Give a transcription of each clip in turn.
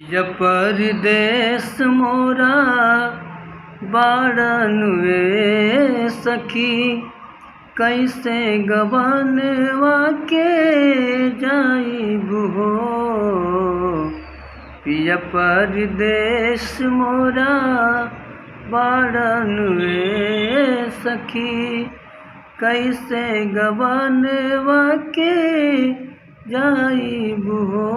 य परदेस मोरा बाड़न वे सखी, कैसे गबनवा के जाइबू हो। पिया परदेस मोरा बाड़न वे सखी, कैसे गबनवा के जाइबू हो।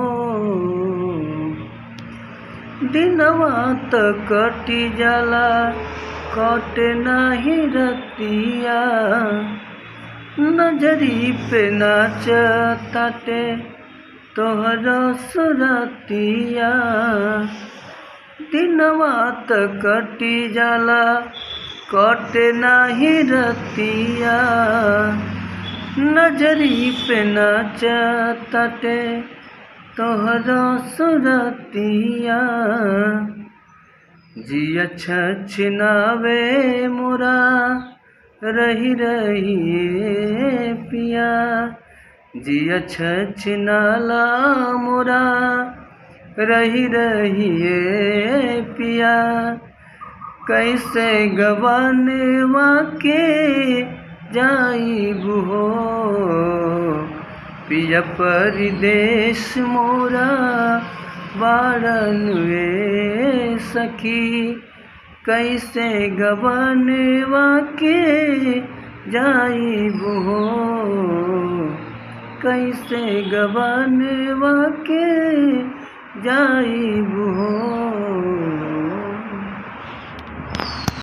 दिनवा त कटी जाला कटे नाही रतिया, नजरी पे नाच ताटे तोहर सुरतिया। दिनवा त कटी जाला कटे नाही रतिया, नजरी पे नाच ताटे तोहर सुरतिया। जिया छछनावे मोरा रही रही पिया, जिया छछनाला मोरा रही रही पिया। कैसे गबनवा के जाइबू हो। पिया परदेस मोरा बाड़न वे सखी, कैसे गबनवा के जाइबू हो। कैसे गबनवा के जाइबू हो।